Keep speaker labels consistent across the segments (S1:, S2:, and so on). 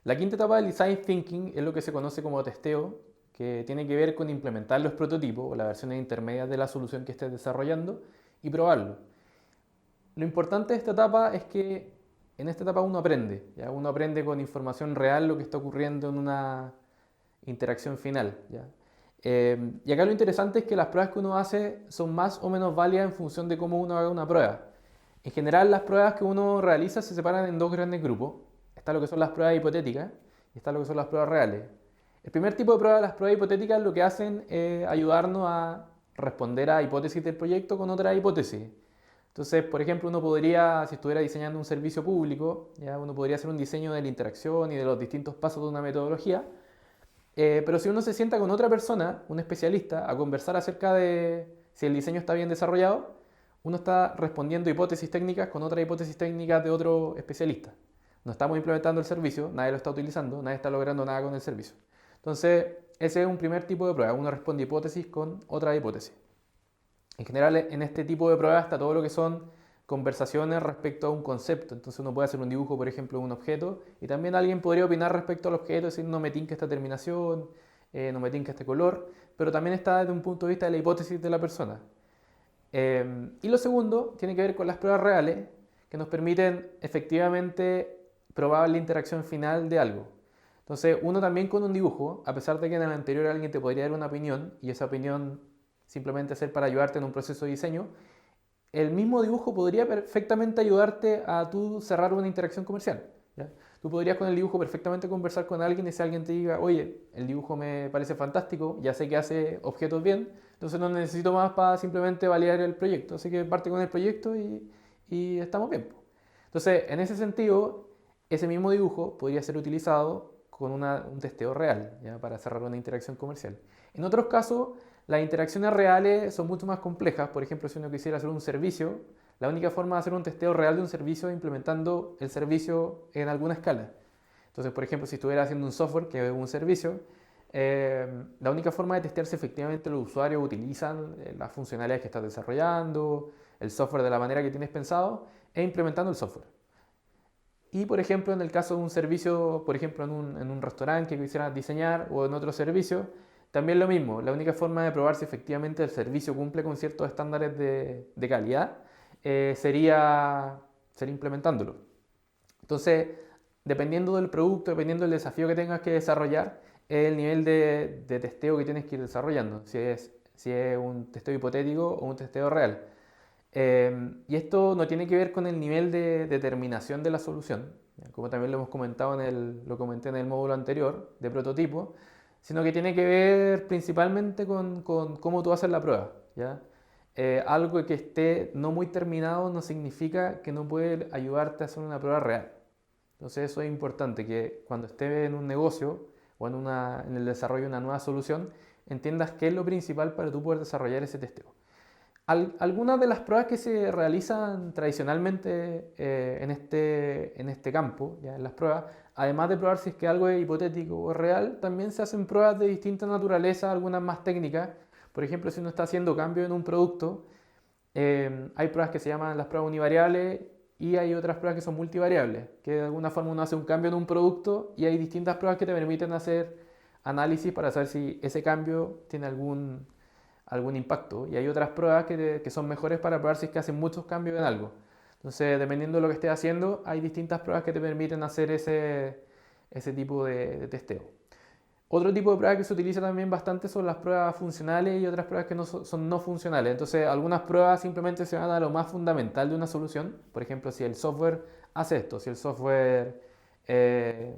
S1: La quinta etapa del Design Thinking es lo que se conoce como testeo, que tiene que ver con implementar los prototipos o las versiones intermedias de la solución que estés desarrollando y probarlo. Lo importante de esta etapa es que en esta etapa uno aprende, ¿ya? Uno aprende con información real lo que está ocurriendo en una interacción final, ¿ya? Y acá lo interesante es que las pruebas que uno hace son más o menos válidas en función de cómo uno haga una prueba. En general, las pruebas que uno realiza se separan en dos grandes grupos. Está lo que son las pruebas hipotéticas y está lo que son las pruebas reales. El primer tipo de pruebas, las pruebas hipotéticas, lo que hacen es ayudarnos a responder a hipótesis del proyecto con otras hipótesis. Entonces, por ejemplo, uno podría, si estuviera diseñando un servicio público, ¿ya? Uno podría hacer un diseño de la interacción y de los distintos pasos de una metodología, pero si uno se sienta con otra persona, un especialista, a conversar acerca de si el diseño está bien desarrollado, uno está respondiendo hipótesis técnicas con otras hipótesis técnicas de otro especialista. No estamos implementando el servicio, nadie lo está utilizando, nadie está logrando nada con el servicio. Entonces, ese es un primer tipo de prueba. Uno responde hipótesis con otra hipótesis. En general, en este tipo de pruebas está todo lo que son conversaciones respecto a un concepto. Entonces uno puede hacer un dibujo, por ejemplo, de un objeto y también alguien podría opinar respecto al objeto, decir, no me tinca esta terminación, no me tinca este color, pero también está desde un punto de vista de la hipótesis de la persona. Y lo segundo tiene que ver con las pruebas reales, que nos permiten efectivamente probar la interacción final de algo. Entonces, uno también con un dibujo, a pesar de que en el anterior alguien te podría dar una opinión y esa opinión simplemente ser para ayudarte en un proceso de diseño, el mismo dibujo podría perfectamente ayudarte a tú cerrar una interacción comercial, ¿ya? Tú podrías con el dibujo perfectamente conversar con alguien y si alguien te diga, oye, el dibujo me parece fantástico, ya sé que hace objetos bien, entonces no necesito más para simplemente validar el proyecto. Así que parte con el proyecto y estamos bien. Entonces, en ese sentido, ese mismo dibujo podría ser utilizado con un testeo real, ¿ya? Para cerrar una interacción comercial. En otros casos, las interacciones reales son mucho más complejas. Por ejemplo, si uno quisiera hacer un servicio, la única forma de hacer un testeo real de un servicio es implementando el servicio en alguna escala. Entonces, por ejemplo, si estuviera haciendo un software que es un servicio, la única forma de testear si efectivamente los usuarios utilizan las funcionalidades que estás desarrollando, el software de la manera que tienes pensado, es implementando el software. Y, por ejemplo, en el caso de un servicio, por ejemplo, en un restaurante que quisieras diseñar o en otro servicio, también lo mismo. La única forma de probar si efectivamente el servicio cumple con ciertos estándares de calidad sería implementándolo. Entonces, dependiendo del producto, dependiendo del desafío que tengas que desarrollar, es el nivel de testeo que tienes que ir desarrollando. Si es un testeo hipotético o un testeo real. Y esto no tiene que ver con el nivel de determinación de la solución, ¿ya? Como también lo hemos comentado lo comenté en el módulo anterior de prototipo, sino que tiene que ver principalmente con cómo tú haces la prueba, ¿ya? Algo que esté no muy terminado no significa que no puede ayudarte a hacer una prueba real. Entonces eso es importante, que cuando estés en un negocio o en el desarrollo de una nueva solución, entiendas qué es lo principal para tú poder desarrollar ese testeo. Algunas de las pruebas que se realizan tradicionalmente en este campo, ya en las pruebas, además de probar si es que algo es hipotético o real, también se hacen pruebas de distinta naturaleza, algunas más técnicas. Por ejemplo, si uno está haciendo cambio en un producto, hay pruebas que se llaman las pruebas univariables y hay otras pruebas que son multivariables, que de alguna forma uno hace un cambio en un producto y hay distintas pruebas que te permiten hacer análisis para saber si ese cambio tiene algún impacto. Y hay otras pruebas que son mejores para probar si es que hacen muchos cambios en algo. Entonces, dependiendo de lo que estés haciendo, hay distintas pruebas que te permiten hacer ese tipo de testeo. Otro tipo de pruebas que se utiliza también bastante son las pruebas funcionales y otras pruebas que no son no funcionales. Entonces, algunas pruebas simplemente se van a lo más fundamental de una solución. Por ejemplo, si el software hace esto, si el software,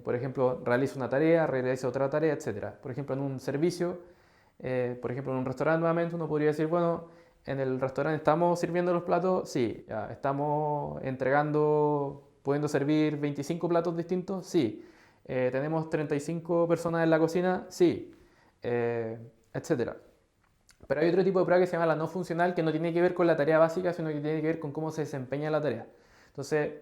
S1: por ejemplo, realiza una tarea, realiza otra tarea, etcétera. Por ejemplo, en un servicio, por ejemplo, en un restaurante nuevamente uno podría decir, bueno, en el restaurante estamos sirviendo los platos, sí, ya, estamos entregando, pudiendo servir 25 platos distintos, sí. ¿Tenemos 35 personas en la cocina? Sí, eh, etcétera. Pero hay otro tipo de prueba que se llama la no funcional, que no tiene que ver con la tarea básica, sino que tiene que ver con cómo se desempeña la tarea. Entonces,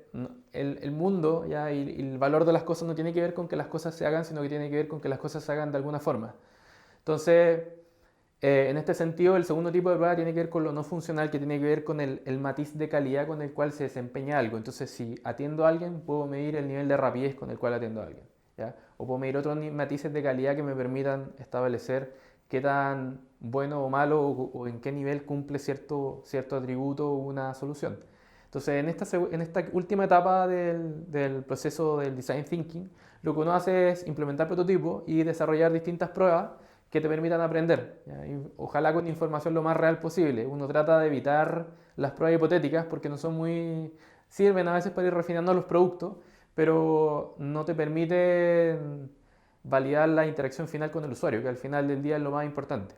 S1: el mundo ¿ya? Y el valor de las cosas no tiene que ver con que las cosas se hagan, sino que tiene que ver con que las cosas se hagan de alguna forma. Entonces, en este sentido, el segundo tipo de prueba tiene que ver con lo no funcional, que tiene que ver con el matiz de calidad con el cual se desempeña algo. Entonces, si atiendo a alguien, puedo medir el nivel de rapidez con el cual atiendo a alguien. ¿ya? O puedo medir otros matices de calidad que me permitan establecer qué tan bueno o malo o en qué nivel cumple cierto atributo o una solución. Entonces, en esta última etapa del proceso del design thinking, lo que uno hace es implementar prototipos y desarrollar distintas pruebas que te permitan aprender, ¿ya? Y ojalá con información lo más real posible. Uno trata de evitar las pruebas hipotéticas porque no son muy... sirven a veces para ir refinando los productos, pero no te permiten validar la interacción final con el usuario, que al final del día es lo más importante.